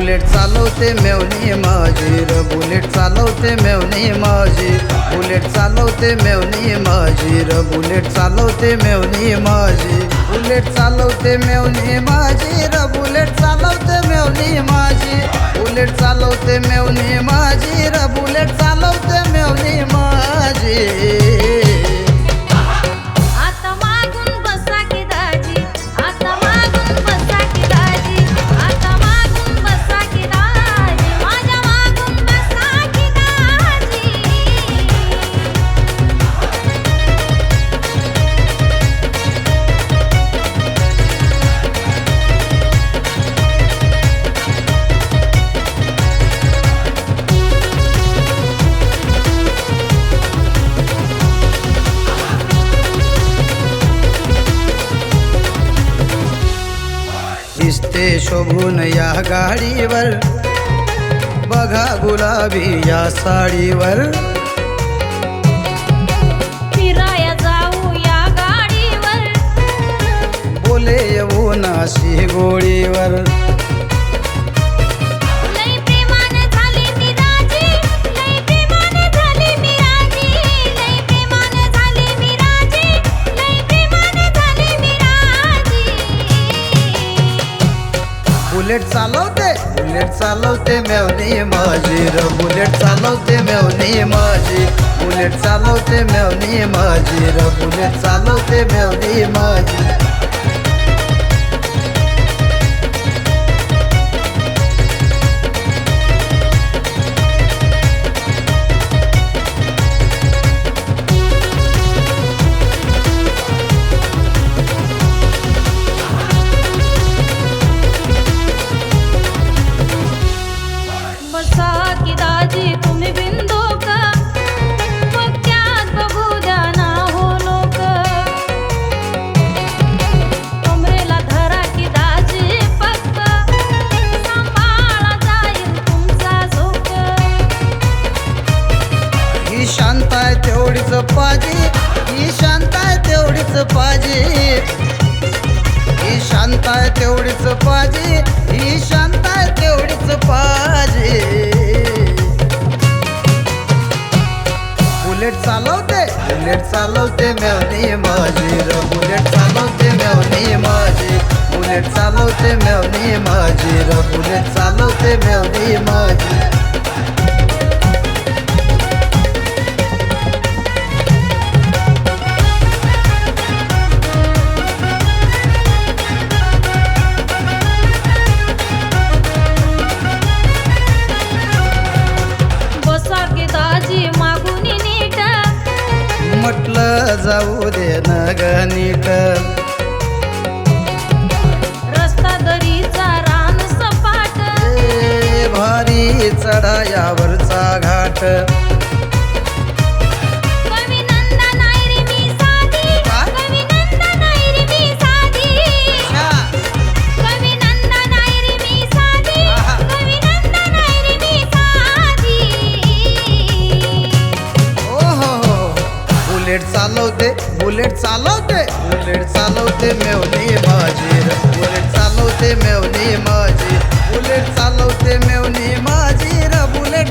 bullet चालवते मेवणी माझी र बुलेट चालवते मेवणी माझी बुलेट चालवते मेवणी माझी र बुलेट चालवते मेवणी माझी बुलेट चालवते मेवणी माझी र बुलेट चालवते मेवणी माझी बुलेट चालवते मेवणी माझी र बुलेट चालवते मेवणी माझी दिसते शोभून या गाडीवर बघा गुलाबी या साडीवर फिराया जाऊ या गाडीवर बोले येऊ नाशी गोळीवर बुलेट चालवते मेवणी माझी र बुलेट चालवते मेवणी माझी बुलेट चालवते मेवणी माझी र बुलेट चालवते मेवणी माझी तुम्ही बिंदू का पक्क्यात बघू द्या ना हो लोक कमरेला धरा की दाजी पक्क सांभाळा जाईल तुमचा झोक ही शांत आहे तेवढीच पाजी ही शांत आहे तेवढीच पाजी ही शांत आहे तेवढीच पाजी ही शांत आहे तेवढीच पाजी बुलेट चालवते मेवणी माझी र बुलेट चालवते मेवणी माझी बुलेट चालवते मेवणी माझी र बुलेट चालवते मेवणी माझी म्हटलं जाऊ दे न ग नीट रस्ता दरीचा रान सपाट भारी चढायावरचा घाट कवी नंदा नाही रे मी साधी कवी नंदा नाही रे मी साधी कवी नंदा नाही रे मी साधी कवी नंदा नाही रे मी साधी बुलेट चालवते मेवणी माझी र बुलेट चालवते मेवणी माझी बुलेट चालवते मेवणी माझी र बुलेट